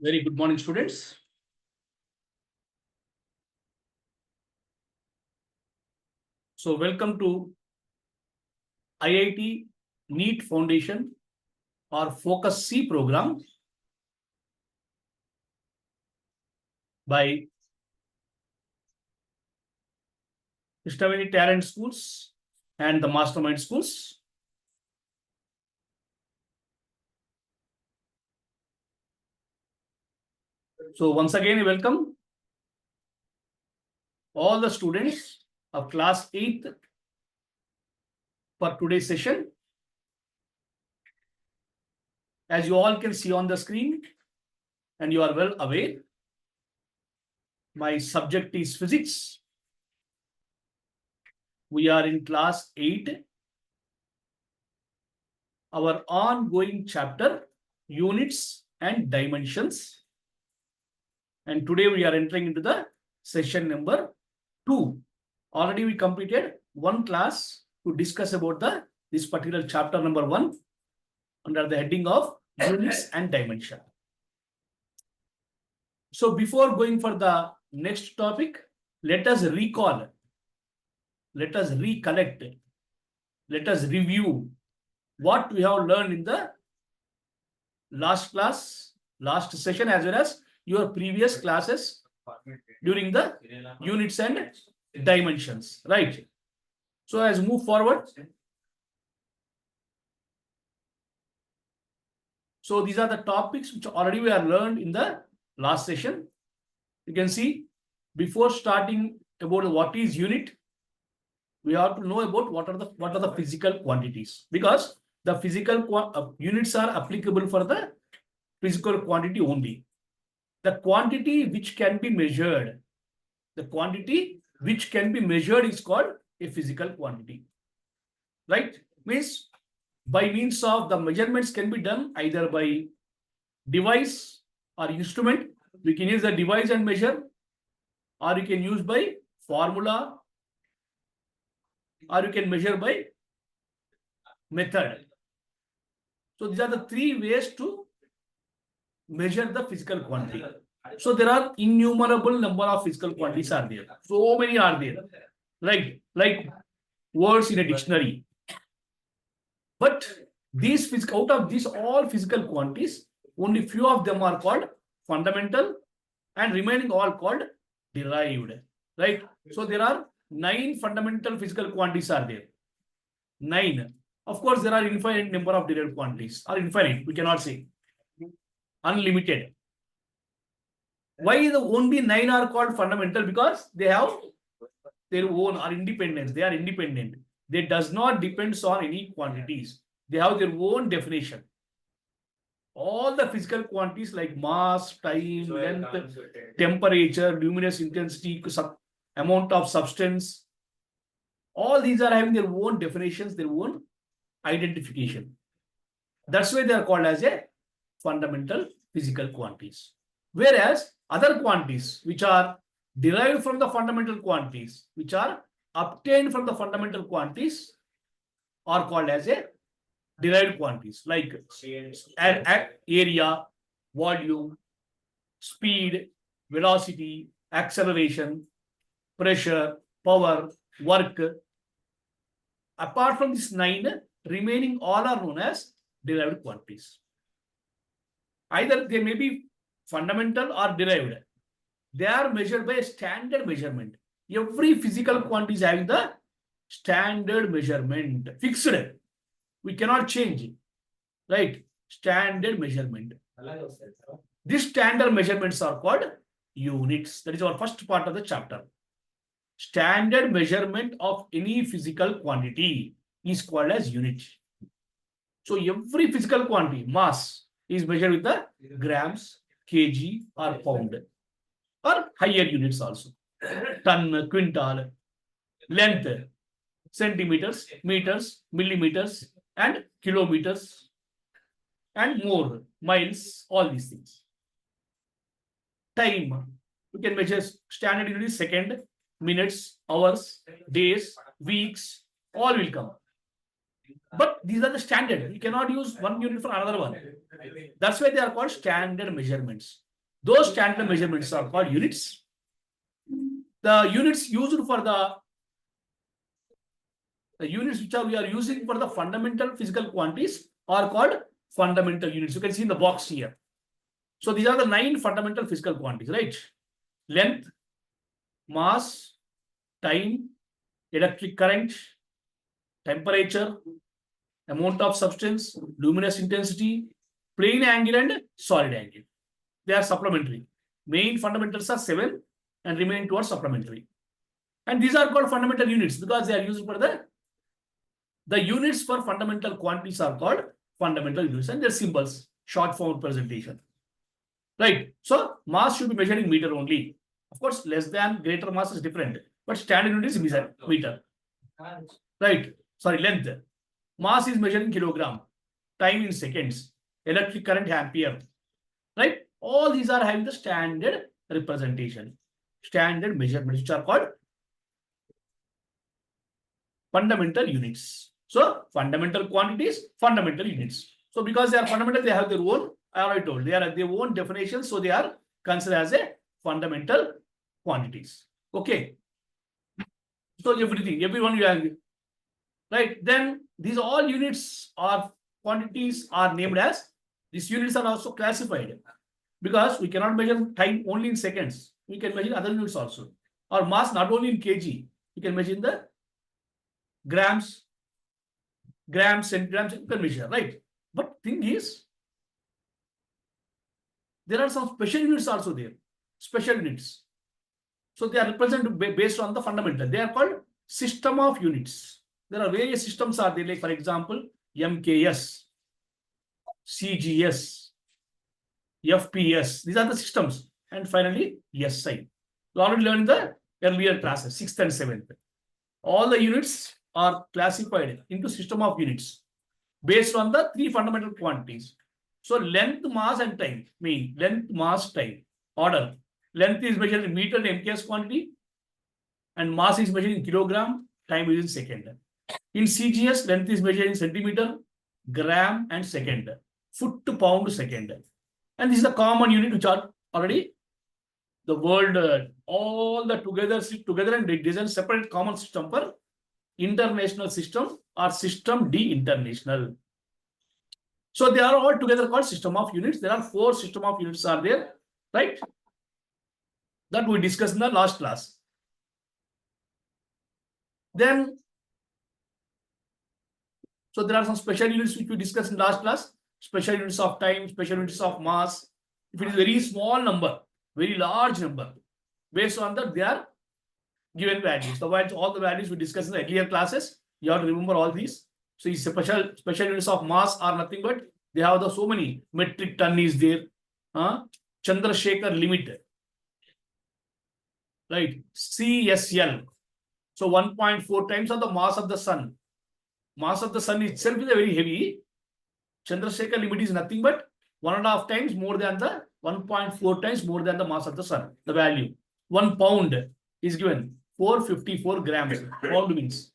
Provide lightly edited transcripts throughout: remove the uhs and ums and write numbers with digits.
Very good morning, students. So, welcome to IIT NEET Foundation or Focus C program by Mr. Talent Schools and the Mastermind Schools. So, once again, welcome all the students of class 8th for today's session. As you all can see on the screen, and you are well aware, my subject is physics. We are in class 8. Our ongoing chapter, units and dimensions. And today we are entering into the session number 2. Already we completed one class to discuss about this particular chapter number 1 under the heading of units and dimension. So before going for the next topic, let us recall, let us recollect, let us review what we have learned in the last class, last session, as well as your previous classes during the units and dimensions, right? So as we move forward, so these are the topics which already we are learned in the last session. You can see before starting about what is unit, we have to know about what are the physical quantities, because the physical units are applicable for the physical quantity only. The quantity which can be measured, is called a physical quantity, right? Means by means of the measurements can be done either by device or instrument. We can use the device and measure, or you can use by formula, or you can measure by method. So these are the three ways to measure the physical quantity. So there are innumerable number of physical quantities are there. So many are there, right? Like words in a dictionary. But these out of these all physical quantities, only few of them are called fundamental, and remaining all called derived, right? So there are 9 fundamental physical quantities are there. 9. Of course, there are infinite number of derived quantities, or infinite, we cannot say. Unlimited. Why the only 9 are called fundamental? Because they have their own or independence. They are independent. They does not depend on any quantities. They have their own definition. All the physical quantities like mass, time, length, temperature, luminous intensity, amount of substance, all these are having their own definitions, their own identification. That's why they are called as a fundamental physical quantities. Whereas other quantities which are derived from the fundamental quantities, which are obtained from the fundamental quantities, are called as a derived quantities, like area, volume, speed, velocity, acceleration, pressure, power, work. Apart from these 9, remaining all are known as derived quantities. Either they may be fundamental or derived. They are measured by a standard measurement. Every physical quantity is having the standard measurement, fixed. We cannot change it, right? Standard measurement. These standard measurements are called units. That is our first part of the chapter. Standard measurement of any physical quantity is called as unit. So every physical quantity, mass, is measured with the grams, kg, or pound, or higher units also. Ton, quintal, length, centimeters, meters, millimeters, and kilometers, and more, miles, all these things. Time, you can measure standard unit is second, minutes, hours, days, weeks, all will come. But these are the standard. You cannot use one unit for another one. That's why they are called standard measurements. Those standard measurements are called units. The units used for the units which we are using for the fundamental physical quantities are called fundamental units. You can see in the box here. So these are the 9 fundamental physical quantities, right? Length, mass, time, electric current, temperature, amount of substance, luminous intensity, plane angle, and solid angle. They are supplementary. Main fundamentals are 7 and remaining 2 are supplementary. And these are called fundamental units because they are used for the units for fundamental quantities are called fundamental units and their symbols, short form presentation. Right. So mass should be measured in meter only. Of course, less than greater mass is different, but standard unit is meter. Right. Sorry, length. Mass is measured in kilogram. Time in seconds. Electric current ampere. Right. All these are having the standard representation, standard measurements, which are called fundamental units. So fundamental quantities, fundamental units. So because they are fundamental, they have their own, I already told, they are their own definitions. So they are considered as a fundamental quantities. Okay. So everyone you have, right? Then these all units or quantities are named as, these units are also classified because we cannot measure time only in seconds. We can measure other units also. Or mass not only in kg, we can measure in the grams, centigrams, you can measure, right? But thing is, there are some special units also there, special units. So they are represented based on the fundamental. They are called system of units. There are various systems are there, like for example, MKS, CGS, FPS. These are the systems. And finally, SI. We already learned in the earlier classes, 6th and 7th. All the units are classified into system of units based on the 3 fundamental quantities. So length, mass, and time. Mean length, mass, time. Order. Length is measured in meter and MKS quantity, and mass is measured in kilogram. Time is in second. In CGS, length is measured in centimeter, gram, and second. Foot to pound second. And this is the common unit which are already the world all the together sit together and design separate common system for international system or system D international. So they are all together called system of units. There are 4 system of units are there, right? That we discussed in the last class. Then, so there are some special units which we discussed in last class. Special units of time, special units of mass. If it is very small number, very large number, based on that they are given values. So all the values we discussed in the earlier classes, you have to remember all these. So special units of mass are nothing but they have the so many. Metric ton is there. Chandrasekhar limit. Right. CSL. So 1.4 times of the mass of the sun. Mass of the sun itself is a very heavy. Chandrasekhar limit is nothing but 1.5 times more than the 1.4 times more than the mass of the sun. The value. 1 pound is given 454 grams. Pound means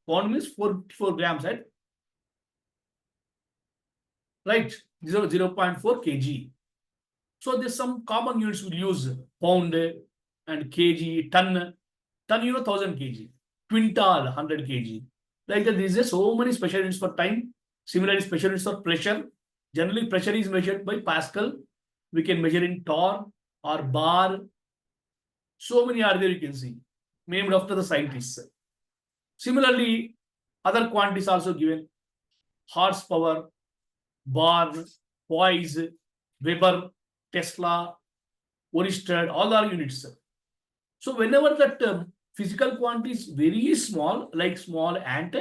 454 grams, right? Right. 0.4 kg. So there's some common units we use. Pound and kg, ton. Ton, 1000 kg. Quintal, 100 kg. Like that, there is so many special units for time. Similarly, special units for pressure. Generally, pressure is measured by Pascal. We can measure in torr or bar. So many are there, you can see, named after the scientists. Similarly, other quantities also given. Horsepower, bar, poise, Weber, Tesla, Oersted, all are units. So whenever that physical quantity is very small, like small ant,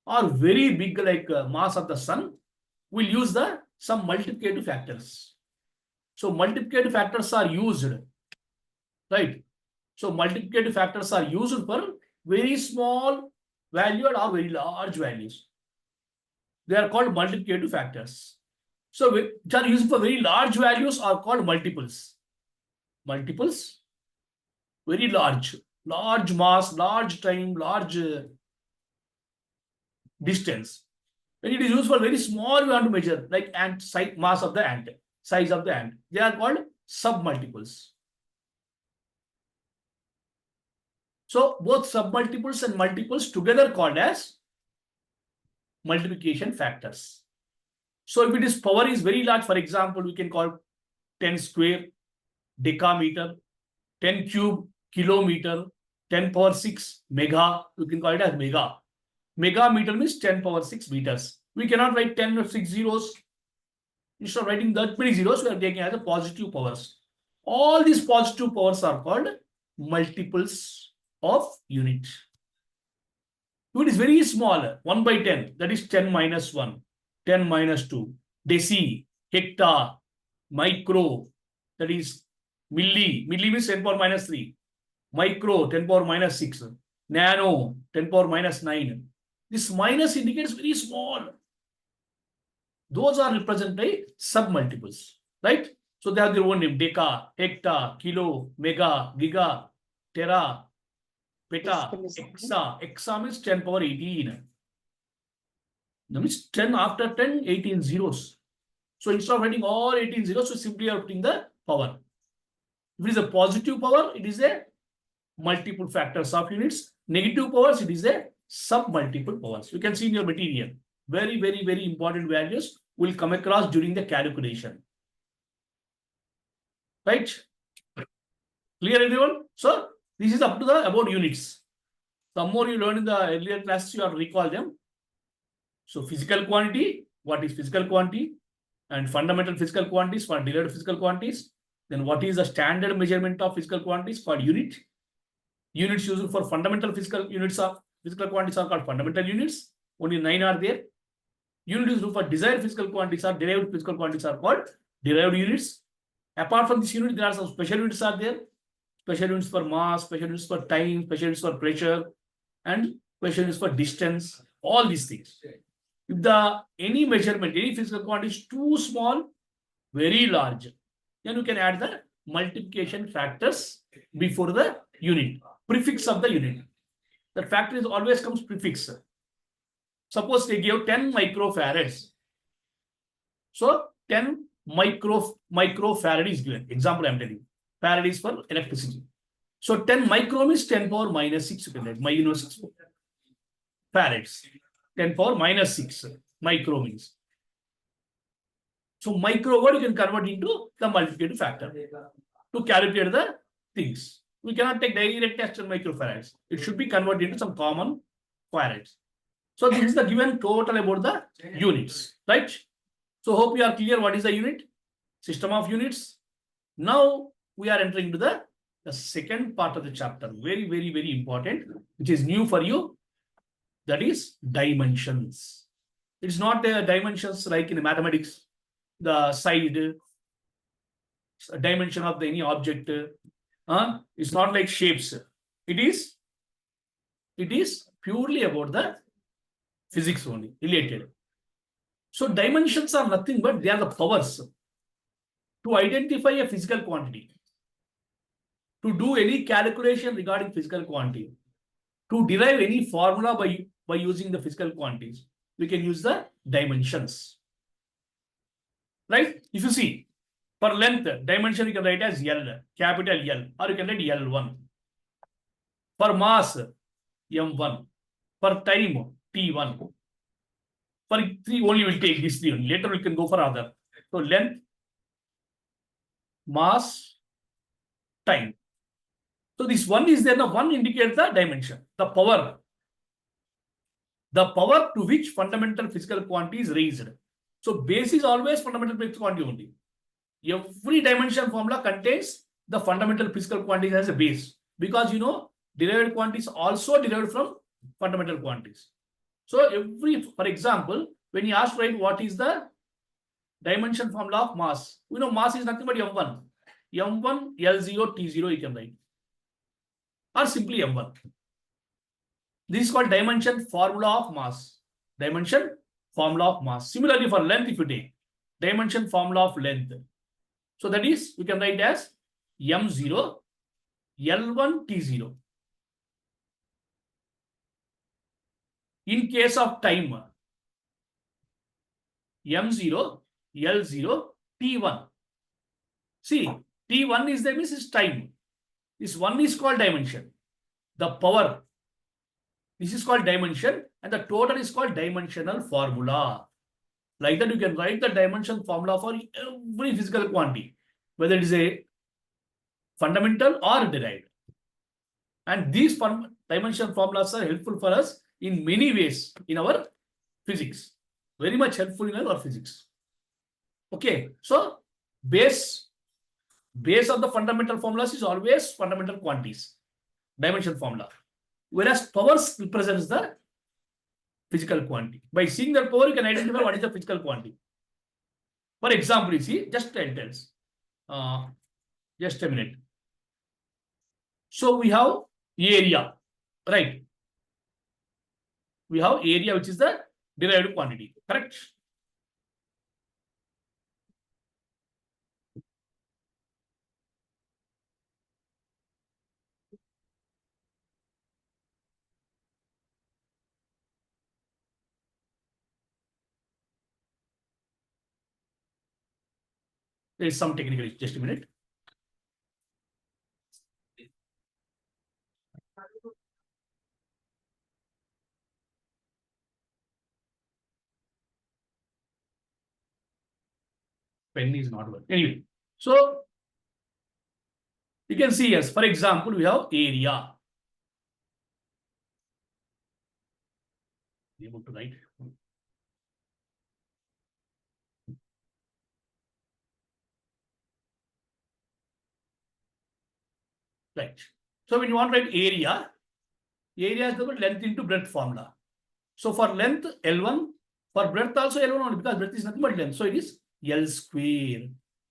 or very big, like mass of the sun, we'll use some multiplicative factors. So multiplicative factors are used, right? So multiplicative factors are used for very small value or very large values. They are called multiplicative factors. So which are used for very large values are called multiples. Multiples, very large mass, large time, large distance. When it is used for very small, we want to measure like ant size, mass of the ant, size of the ant. They are called submultiples. So both submultiples and multiples together called as multiplication factors. So if it is power is very large, for example, we can call 10 square decameter, 10 cube kilometer, 10 power 6 mega, you can call it as mega. Mega meter means 10 power 6 meters. We cannot write 10 or 6 zeros. Instead of writing that many zeros, we are taking as a positive powers. All these positive powers are called multiples of unit. If it is very small, 1 by 10, that is 10 minus 1, 10 minus 2, deci, hectare, micro, that is milli, milli means 10 power minus 3, micro, 10 power minus 6, nano, 10 power minus 9. This minus indicates very small. Those are represented by submultiples, right? So they have their own name: deca, hectare, kilo, mega, giga, tera, peta, exa. Exa means 10 power 18. That means 10 after 10, 18 zeros. So instead of writing all 18 zeros, so simply are putting the power. If it is a positive power, it is a multiple factors of units. Negative powers, it is a submultiple powers. You can see in your material. Very, very, very important values will come across during the calculation. Right? Clear, everyone? So this is up to the about units. Some more you learned in the earlier classes, you have to recall them. So physical quantity, what is physical quantity? And fundamental physical quantities for derived physical quantities. Then what is the standard measurement of physical quantities called unit? Units used for fundamental physical units of physical quantities are called fundamental units. Only 9 are there. Units used for desired physical quantities or derived physical quantities are called derived units. Apart from this unit, there are some special units are there. Special units for mass, special units for time, special units for pressure, and special units for distance. All these things. If any measurement, any physical quantity is too small, very large, then you can add the multiplication factors before the unit, prefix of the unit. The factor is always comes prefix. Suppose they give 10 microfarads. So 10 microfarad is given. Example I am telling you. Farad is for electricity. So 10 micro means 10 power minus 6. You can write 6 farads. 10 power minus 6. Micro means. So micro word you can convert into the multiplicative factor to calculate the things. We cannot take direct test on microfarads. It should be converted into some common farads. So this is the given total about the units, right? So hope you are clear what is the unit, system of units. Now we are entering into the second part of the chapter. Very, very, very important, which is new for you. That is dimensions. It's not dimensions like in mathematics, the side, dimension of any object. It's not like shapes. It is purely about the physics only, related. So dimensions are nothing but they are the powers to identify a physical quantity, to do any calculation regarding physical quantity, to derive any formula by using the physical quantities. We can use the dimensions. Right? If you see, for length, dimension you can write as L, capital L, or you can write L1. For mass, M1. For time, T1. For 3 only will take this 3 only. Later we can go for other. So length, mass, time. So this one is there. The one indicates the dimension, the power. The power to which fundamental physical quantity is raised. So base is always fundamental physical quantity only. Every dimension formula contains the fundamental physical quantity as a base. Because derived quantities also derived from fundamental quantities. So for example, when you ask right what is the dimension formula of mass, mass is nothing but M1. M1, L0, T0 you can write. Or simply M1. This is called dimension formula of mass. Dimension formula of mass. Similarly for length if you take, dimension formula of length. So that is, we can write as M0, L1, T0. In case of time, M0, L0, T1. See, T1 is there means is time. This one is called dimension. The power. This is called dimension, and the total is called dimensional formula. Like that, you can write the dimension formula for every physical quantity, whether it is a fundamental or derived. And these dimension formulas are helpful for us in many ways in our physics. Very much helpful in our physics. Okay, so base of the fundamental formulas is always fundamental quantities, dimension formula. Whereas powers represents the physical quantity. By seeing the power, you can identify what is the physical quantity. For example, you see, just tells. Just a minute. So we have area, right? We have area, which is the derived quantity, correct? There is some technical issue. Just a minute. Pen is not working. Anyway, so you can see, yes, for example, we have area. Be able to write. Right. So when you want to write area is the length into breadth formula. So for length, L1, for breadth also L1 only, because breadth is nothing but length. So it is L square.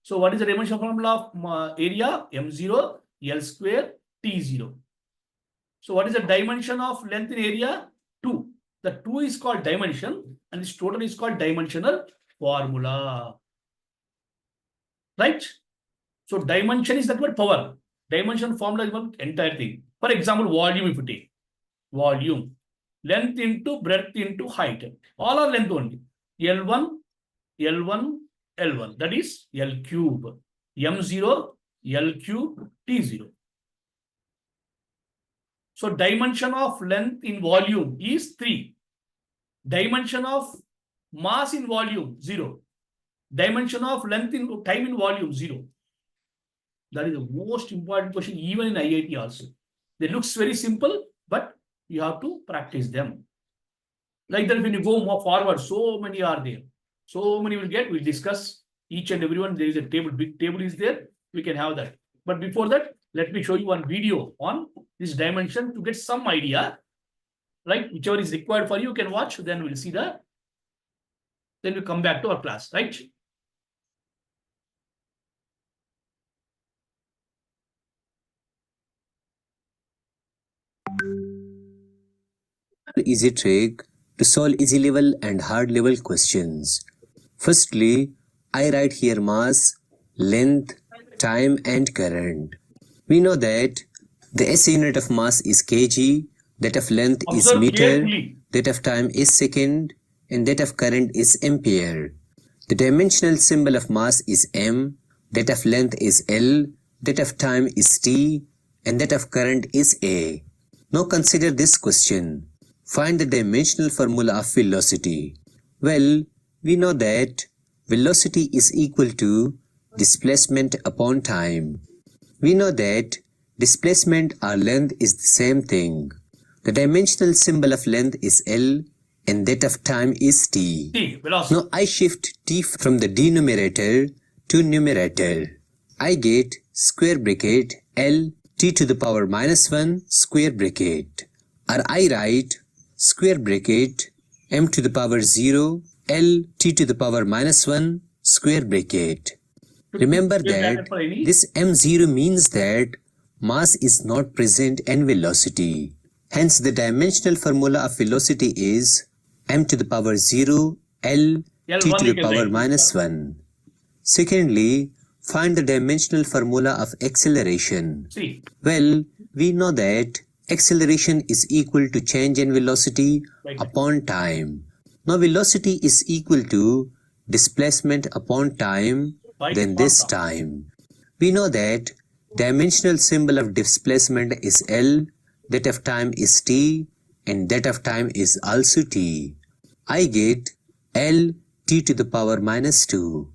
So what is the dimension formula of area? M0, L square, T0. So what is the dimension of length in area? 2. The 2 is called dimension, and this total is called dimensional formula. Right? So dimension is that word power. Dimension formula is one entire thing. For example, volume, if you take volume, length into breadth into height, all are length only. L1, L1, L1, that is L cube. M0, L cube, T0. So dimension of length in volume is 3. Dimension of mass in volume, 0. Dimension of length in time in volume, 0. That is the most important question, even in IIT also. They looks very simple, but you have to practice them. Like that, when you go more forward, so many are there. So many will get, we'll discuss each and everyone. There is a table, big table is there. We can have that. But before that, let me show you one video on this dimension to get some idea. Right? Whichever is required for you, you can watch. Then we'll see that. Then we come back to our class, right? Easy trick to solve easy level and hard level questions. Firstly, I write here mass, length, time and current. We know that the SI unit of mass is kg, that of length is meter, that of time is second, and that of current is ampere. The dimensional symbol of mass is m, that of length is L, that of time is t, and that of current is A. Now consider this question. Find the dimensional formula of velocity. Well, we know that velocity is equal to displacement upon time. We know that displacement or length is the same thing. The dimensional symbol of length is L and that of time is t. Velocity. Now I shift t from the denominator to numerator. I get square bracket L t to the power minus 1 square bracket. Or I write square bracket m to the power 0 L t to the power minus 1 square bracket. Remember that this m0 means that mass is not present in velocity. Hence the dimensional formula of velocity is m to the power 0 L t to the power minus 1. Secondly, find the dimensional formula of acceleration. Well, we know that acceleration is equal to change in velocity upon time. Now velocity is equal to displacement upon time, then this time. We know that dimensional symbol of displacement is L, that of time is T, and that of time is also T. I get L t to the power minus 2.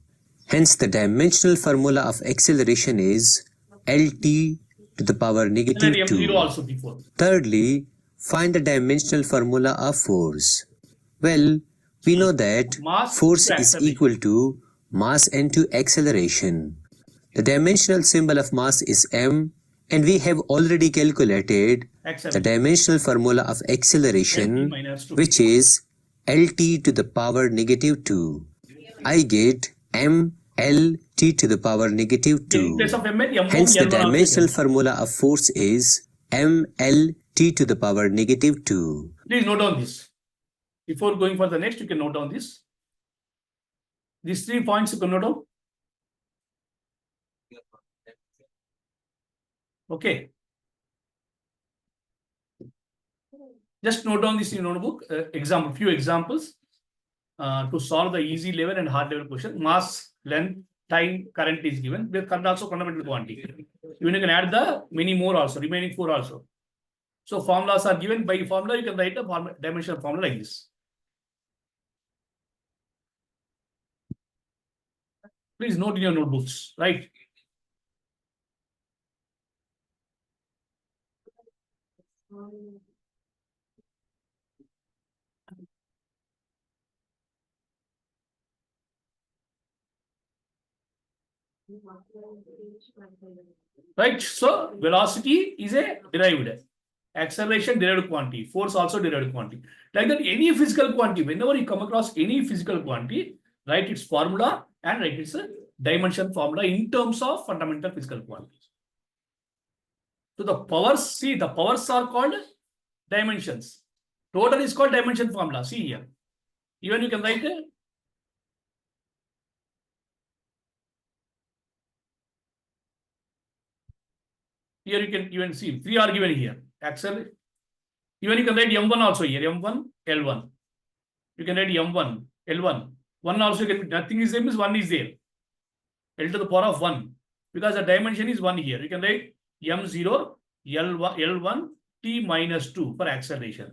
Hence the dimensional formula of acceleration is Lt to the power negative And 2. M0 also before. Thirdly, find the dimensional formula of force. Well, we know that Mass force into is acceleration. equal to mass into acceleration. The dimensional symbol of mass is m, and we have already calculated the Acceleration. dimensional formula of acceleration, Lt minus 2. which is Lt to the power negative 2. I get m L t to the power negative In 2. place of M8, M1, Hence the L1 also dimensional can. formula of force is m L t to the power negative 2. Please note down this. Before going for the next, you can note down this. These 3 points you can note down. Okay. Just note down this in your notebook. Few examples to solve the easy level and hard level question. Mass, length, time, current is given. There are also fundamental quantity. Even you can add the many more also, remaining 4 also. So formulas are given. By formula, you can write a dimensional formula like this. Please note in your notebooks, right? Right. So velocity is a derived. Acceleration derived quantity. Force also derived quantity. Like that, any physical quantity, whenever you come across any physical quantity, write its formula and write its dimension formula in terms of fundamental physical quantities. So the powers, see, the powers are called dimensions. Total is called dimension formula. See here. Even you can write here you can even see 3 are given here. Axle. Even you can write M1 also here. M1, L1. You can write M1, L1. 1 also you can, nothing is same is 1 is there. L to the power of 1. Because the dimension is 1 here. You can write M0, L1, T minus 2 for acceleration.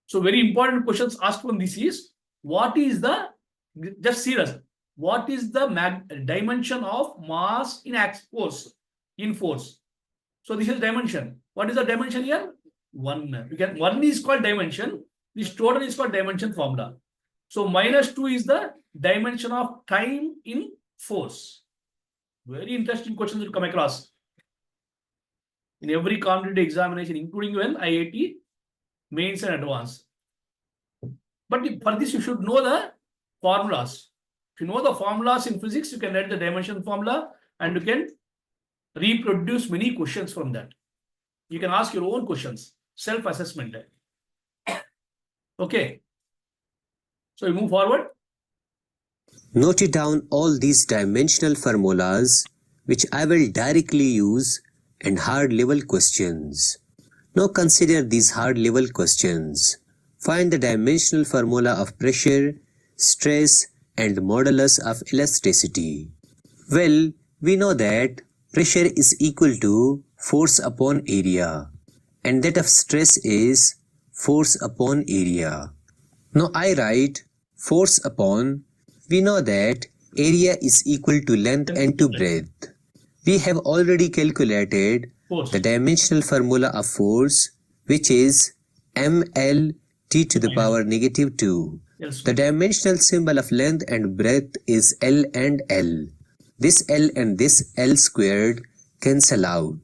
So very important questions asked from this is, what is the, just see this, what is the dimension of mass in force, in force? So this is dimension. What is the dimension here? 1. You can, 1 is called dimension. This total is called dimension formula. So minus 2 is the dimension of time in force. Very interesting questions will come across in every competitive examination, including when IIT, mains and advanced. But for this, you should know the formulas. If you know the formulas in physics, you can write the dimension formula and you can reproduce many questions from that. You can ask your own questions, self-assessment. Okay. So we move forward. Note down all these dimensional formulas which I will directly use in hard level questions. Now consider these hard level questions. Find the dimensional formula of pressure, stress, and modulus of elasticity. Well, we know that pressure is equal to force upon area, and that of stress is force upon area. Now I write force upon, we know that area is equal to length and to breadth. We have already calculated Force. the dimensional formula of force, which is ml t to the power negative 2. Yes. The dimensional symbol of length and breadth is L and L. This L and this L squared cancel out.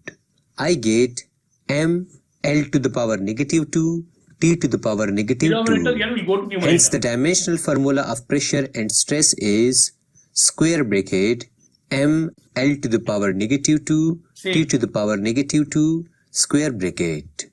I get m L to the power negative 2 t to the power negative 2. Again, we'll go to numerator. Hence the dimensional formula of pressure and stress is square bracket m L to the power negative 2 t to the power negative 2 square bracket.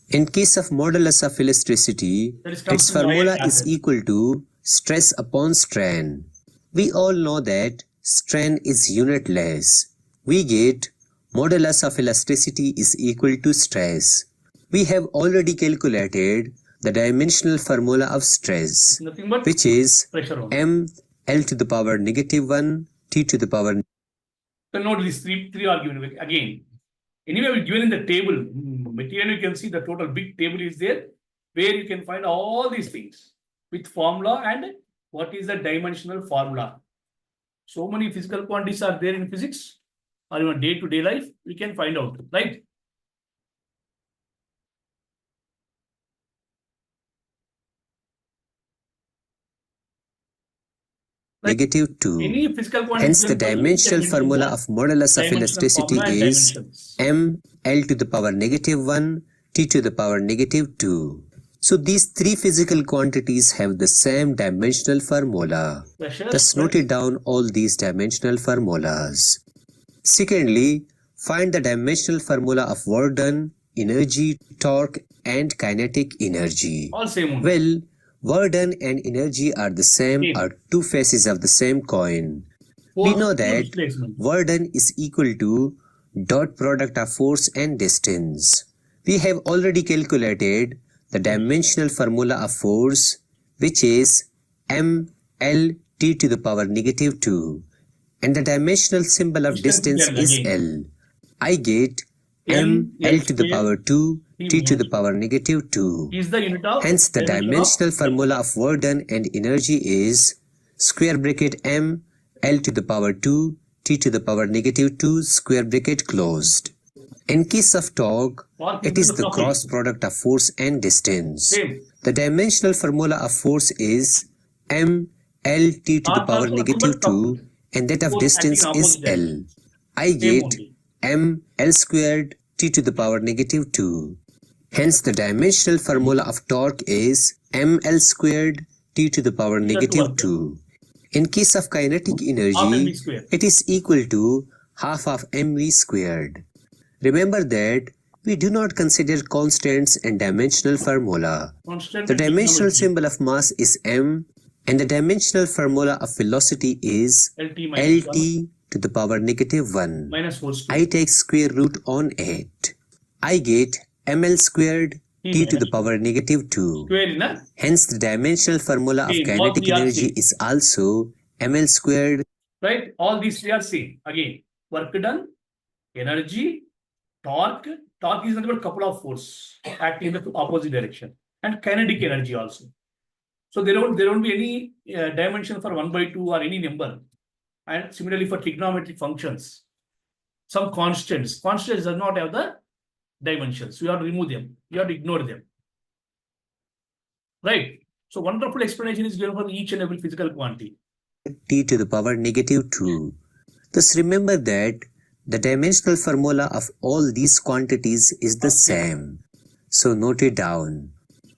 In case of modulus of elasticity, its formula is equal to stress upon strain. We all know that strain is unitless. We get modulus of elasticity is equal to stress. We have already calculated the dimensional formula of stress, Nothing but which is pressure only. m L to the power negative 1, T to the power. So note these three are given again. Anyway, we given in the table material. You can see the total big table is there, where you can find all these things with formula and what is the dimensional formula. So many physical quantities are there in physics or even day-to-day life. We can find out, right? Negative 2. Any physical quantity Hence, the given by you, dimensional you can formula mention of modulus of dimensional elasticity formula and is dimensions. m L to the power negative 1, T to the power negative 2. So, these three physical quantities have the same dimensional formula. Thus, note down all these dimensional formulas. Secondly, find the dimensional formula of work done, energy, torque, and kinetic energy. All same only. Well, work done and energy are the same, are two faces of the same coin. We know that work done is equal to dot product of force and distance. We have already calculated the dimensional formula of force, which is mL to the power negative 2, and the dimensional symbol of distance is L. I get mL to the power 2 T to the power negative 2. Hence, the dimensional formula of work done and energy is square bracket m L to the power 2 T to the power negative 2 square bracket closed. In case of torque, it is the cross product of force and distance. The dimensional formula of force is m L T to the power negative 2 and that of distance is L. I get m L squared T to the power negative 2. Hence, the dimensional formula of torque is mL squared T to the power negative 2. In case of kinetic energy, it is equal to half of mv squared. Remember that we do not consider constants and dimensional formula. The dimensional symbol of mass is m and the dimensional formula of velocity is Lt to the power negative 1. I take square root on it. I get ml squared T to the power negative 2. Hence, the dimensional formula of kinetic energy is also ml squared. Right? All these three are same. Again, work done, energy, torque. Torque is nothing but couple of force acting in the opposite direction, and kinetic energy also. So there won't be any dimension for 1/2 or any number. And similarly for trigonometric functions, some constants does not have the dimensions. You have to remove them. You have to ignore them. Right. So wonderful explanation is given for each and every physical quantity. T to the power negative 2. Thus remember that the dimensional formula of all these quantities is the same. So note it down.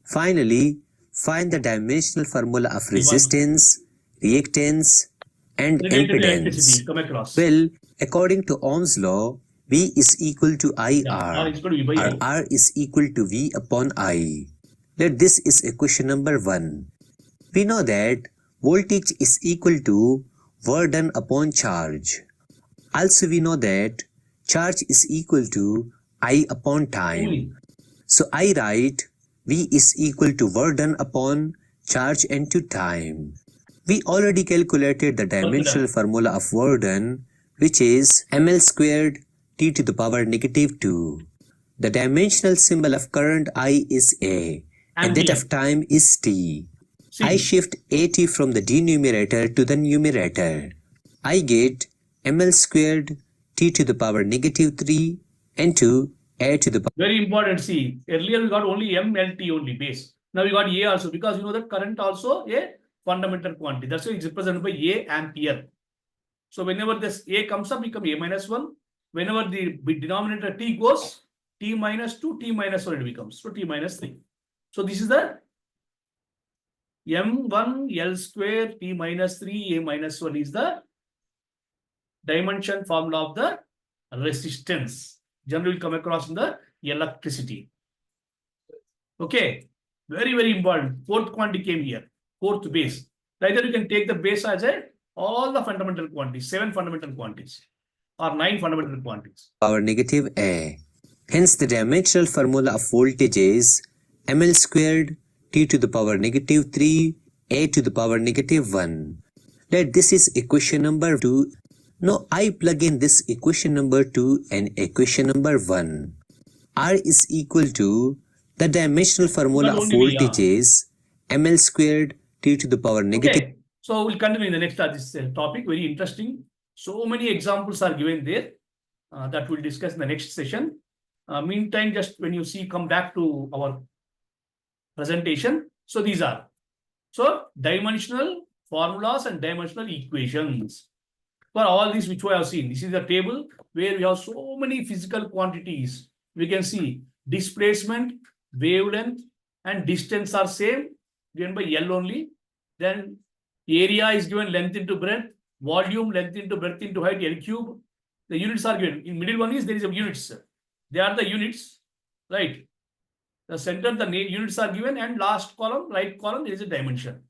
Finally, find the dimensional formula of resistance, reactance, and impedance. Well, according to Ohm's law, V is equal to IR, or R is equal to V upon I. Let this is equation number 1. We know that voltage is equal to work done upon charge. Also, we know that charge is equal to I upon time. So, I write V is equal to work done upon charge into time. We already calculated the dimensional formula of work done, which is ml squared T to the power negative 2. The dimensional symbol of current I is A, and that of time is T. I shift AT from the denominator to the numerator. I get ml squared T to the power negative 3 into A to the power. Very important. See, earlier we got only MLT only base. Now we got A also, because you know that current also a fundamental quantity. That's why it's represented by A ampere. So whenever this A comes up, become A minus 1. Whenever the denominator T goes, T minus 2, T minus 1 it becomes. So T minus 3. So this is the M1 L square T minus 3 A minus 1 is the dimension formula of the resistance. Generally will come across in the electricity. Okay. Very, very important. Fourth quantity came here. Fourth base. Either you can take the base as all the fundamental quantities, 7 fundamental quantities or 9 fundamental quantities. Power negative A. Hence the dimensional formula of voltage is ml squared T to the power negative 3 A to the power negative 1. that this is equation number 2. Now I plug in this equation number 2 and equation number 1. R is equal to the dimensional formula Not of only we are. voltages ml squared t to the power negative. Okay, so we'll continue in the next this topic. Very interesting. So many examples are given there that we'll discuss in the next session. Meantime, just when you see, come back to our presentation. So these are dimensional formulas and dimensional equations. For all these which we have seen, this is a table where we have so many physical quantities. We can see displacement, wavelength, and distance are same, given by L only. Then area is given length into breadth, volume, length into breadth into height, L cube. The units are given. In middle one is there is a units. They are the units, right? The center, the units are given, and last column, right column, there is a dimension.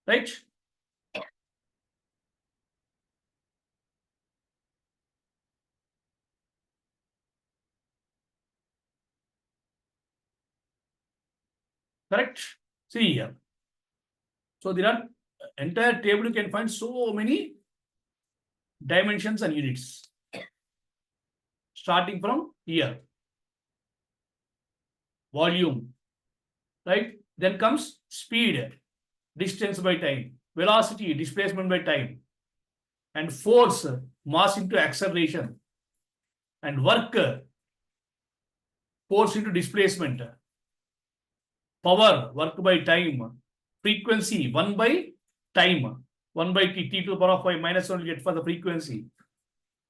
Right? Correct? See here. So there are entire table, you can find so many dimensions and units. Starting from here. Volume. Right? Then comes speed, distance by time, velocity, displacement by time, and force, mass into acceleration, and work, force into displacement, power, work by time, frequency, 1 by time, 1 by t, t to the power of 5 minus 1 will get for the frequency.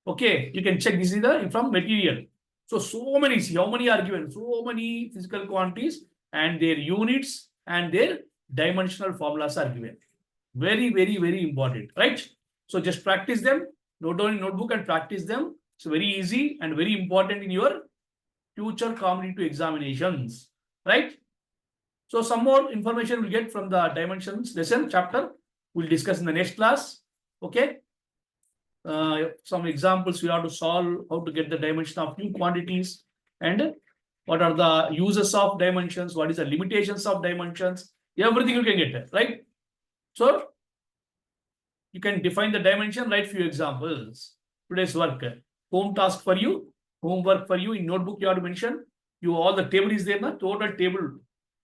Okay, you can check this is the from material. So many, see how many are given, so many physical quantities and their units and their dimensional formulas are given. Very, very, very important, right? So just practice them, note down in notebook and practice them. It's very easy and very important in your future competitive examinations, right? So some more information we'll get from the dimensions lesson chapter. We'll discuss in the next class. Okay. Some examples we have to solve, how to get the dimension of new quantities, and what are the uses of dimensions, what is the limitations of dimensions, everything you can get, right? So you can define the dimension, write few examples. Today's work, home task for you, homework for you. In notebook you have to mention, you all the table is there, na? Total table,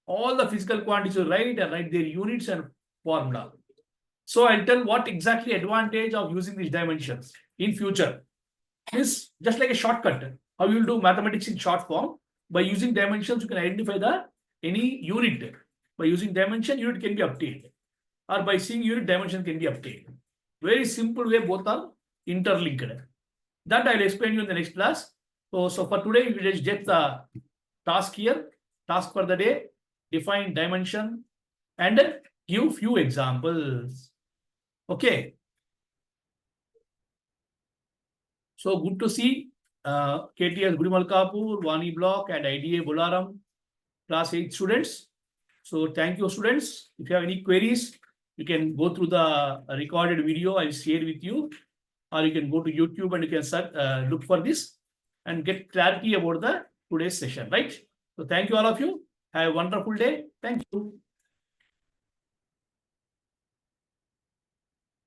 all the physical quantities you write and write their units and formula. So I'll tell what exactly advantage of using these dimensions in future. Is just like a shortcut. How you will do mathematics in short form. By using dimensions, you can identify the any unit. By using dimension, unit can be obtained. Or by seeing unit, dimension can be obtained. Very simple way, both are interlinked. That I'll explain you in the next class. So for today, we will just get the task here. Task for the day. Define dimension and give few examples. Okay. So good to see KTS Gudimalkapur, Vani Block, and IDA Bolaram, class 8 students. So thank you, students. If you have any queries, you can go through the recorded video. I'll share with you, or you can go to YouTube and you can look for this and get clarity about the today's session, right? So thank you all of you. Have a wonderful day. Thank you.